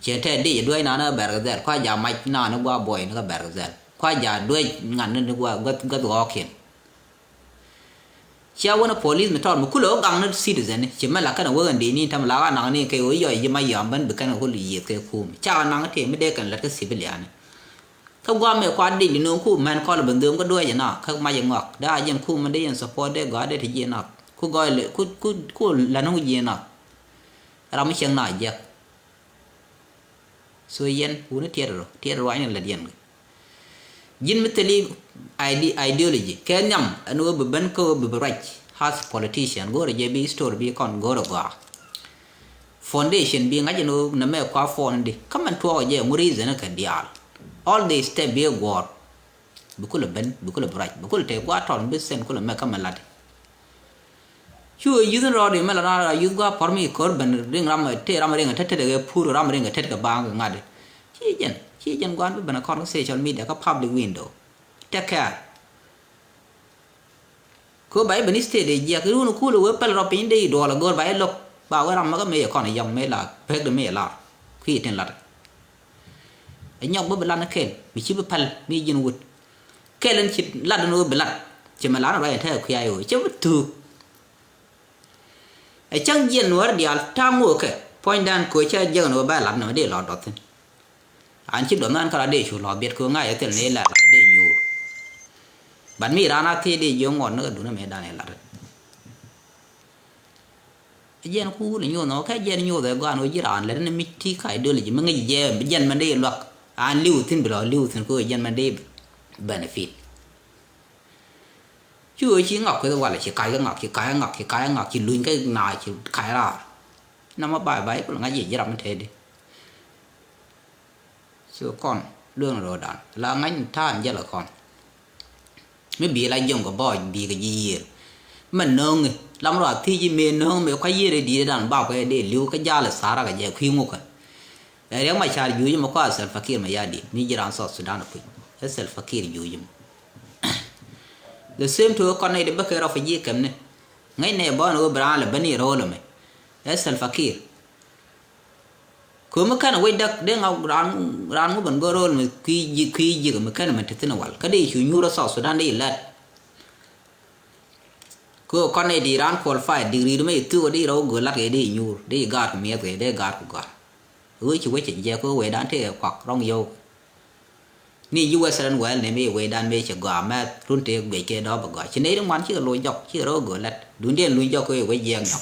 che te de doi na ber ga der kwa ja mai na no gwa boy na ber ga der qua giờ đuôi ngàn nên qua gật gõ kiện, chia one police mà thằng một cú lỗ găng nó citizen chỉ mà là cái nào quên đi ni tham lá cái nào ni cái ối rồi nhưng mà giờ vẫn bị cái nào quên liệt cái khu, cha năng cái thì mới để cái là cái civilian, không qua mấy quan đi thì nó khu mình coi là bình thường có đuôi vậy nào, không mà giờ ngọc, đã giờ khu mình để giờ support để gọi để thì gì nào, khu gọi là khu là nó gì nào,เราไม่เชียงหน่อยเยอะส่วนยันผู้นี้เทียร์ร้อยนี่ละเดียนyin mitali ideology kenyam anu beban ko bebrach has politician go re bi store bi kon go ro foundation bi ngaje no na me kwa fondi kaman to je muri zena ka dial all they step be go bukula ben bukula brach bukula te kwa ton bi sen kula me kamalade chu yuzun ro de mala na yu gwa parmi kor ben ring ram te ram ring te de pur ram ring te ka bang ngade chi jen quan với bạn con social media có public window take care ko bai bani ste de ya ku no ku lo pel ro pin de do la gor bai lok ba wa ram ma ka me con này yong me la pek de me la khi ten la nyok bo lan ken bi chi pal mi jin wut kelen chi la no be la chi ma la ra the khu ai chi tu ai chang jen war dial ta mo ke point dan ko cha je no ba la no de lo do ten anh chỉ đoán anh cả để chủ lò biết cứ ngay ở tiền này là để nhiều bạn mi ra na thì để nhiều ngon nữa đúng là mấy đàn này là cái gen khu là nhiều nó cái gen nhiều rồi qua nó chỉ là lấy nó mít khai đưa là gì mà cái gen gen mình đây loạt anh lưu tin bữa lưu tin cứ gen mình đây benefit chứ chỉ ngọc cái gọi là chỉ cái ngọc chỉ lùi cái nào chỉ cái ra nó mà bài cũng là cái gì ra mình thế đi so con lương rồi đàn là ngành than giờ là còn mới bị lại dùng cái bò bị cái gì mình nương làm rồi thì gì mình nương mình quay gì để đi đàn bảo cái để lưu cái giá là xả ra cái gì khuyên ngục cái đấy mà chả vui mà có self fakir mà ya đi mi jiran South Sudan cái self fakir vui the same to con này để bắt cái rafa gì cầm này ngay này bao nhiêu bra là bani rồi mà cái self fakir cứ mà cái nào quay đặc để ngọc ran ngô bận rồi mà quy gì mà cái nào mình thấy nó wal cái đấy chủ nhura South Sudan đấy là cứ con này đi ran qualify degree đó mấy thứ đi rồi gửi lại cái đấy nhur đấy gạt miếng cái đấy gạt của gạt chú ấy chỉ giờ có quay đàn thế hoặc rong vô ni US ran well này mấy quay đàn mấy chỉ gõ mà run thế bị cái đó bật gọi chỉ đấy nó ngoan chỉ lôi dọc chỉ rồi gửi lại đúng điên lôi dọc cái quay giang nhọc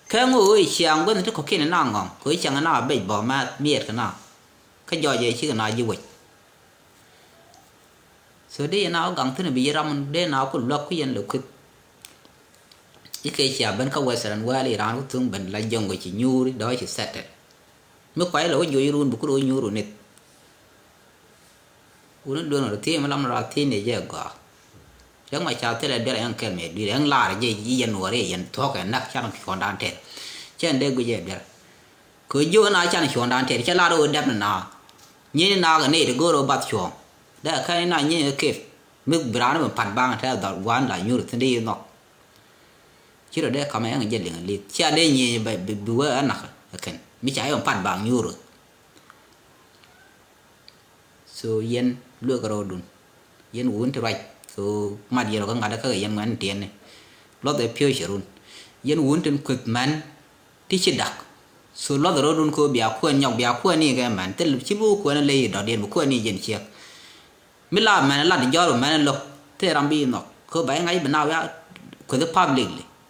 cái ngồi xiang vẫn rất có cái nào ngon cái xiang nào bị bỏ mà miệt cái nào cái giờ vậy chỉ cái nào như vậy số đấy nào gắng thế này bây giờ mình đấy nào cũng lọc cái dân lục cái chả bên các Western qua đi ra nó thương bệnh là dòng của chị nhu đó chỉ set đấy mới quay lỗi vui luôn bực đôi nhu rồi nè uống đường rồi thì mà làm ra thì này giờ gõ chẳng mà chào thế là để anh kêu mẹ đi anh la gì dân nuôi đấy dân thoát cái nắp chắc là còn đàn thẹn chứ anh đây cái gì vậy cứ vô nói chắc là còn đàn thẹn chứ la đâu đẹp nào như nào cái này thì go rồi bắt chuồng đấy cái này như kịp mức bữa nó phản bang theo đạo quán là nhu rồi thế đi nó chỉ là để có mấy người dân liền đi cha đây như vậy bữa ăn nè cái mấy trái ông phản bang nhu rồi so dân lừa cái rồi đun dân uống thì vậy so mà giờ có ngã cái dân ngắn tiền này lót để phiêu chỉ luôn dân uống trên cực man thì chỉ đặc so lót rồi đun cô bia khuôn nhọc bia khuôn này cái man tên chỉ bu khuôn lấy đỏ đen bu khuôn này dân chiếc mới làm mà là do rồi mà lộc thế làm bi nó cô bảy ngày bên nào vậy cô the public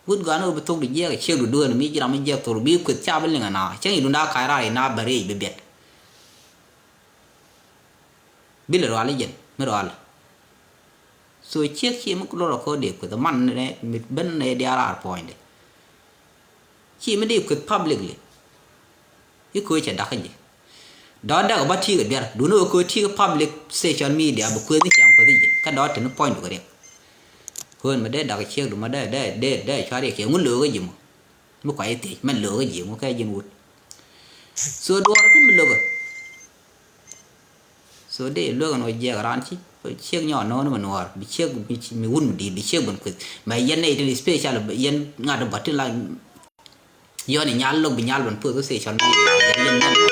vút gắn ở bên trong đi cái chiếc đồ đưa nó mới chỉ làm cái chiếc đồ bi cô cha bên này nào chẳng gì đã khai ra na bari bị biệt biết là rồi lấy dân mới rồi so chiếc chỉ một lô có để của tấm man này bên này đi ra point đấy chỉ mới đi của publicly cái cô chỉ đặt cái gì đó đã có bắt chi cái biết đúng rồi cô chi cái public social media một cô thì chẳng có gì cái đó thì nó point được cái hơn mà để đặt cái chiếc đúng mà để cho để kiểu muốn lừa cái gì mà nó quậy thì mình lừa cái gì một cái gì một so đó là cái mình lừa so để lừa nó dễ cái chi chiếc nhỏ nó mà nó bị chiếc bị uốn bị chiếc bẩn quỷ mà dân này thì special là dân ngã được bắt là do này nhál lông bị nhál bẩn phơi cái social media dân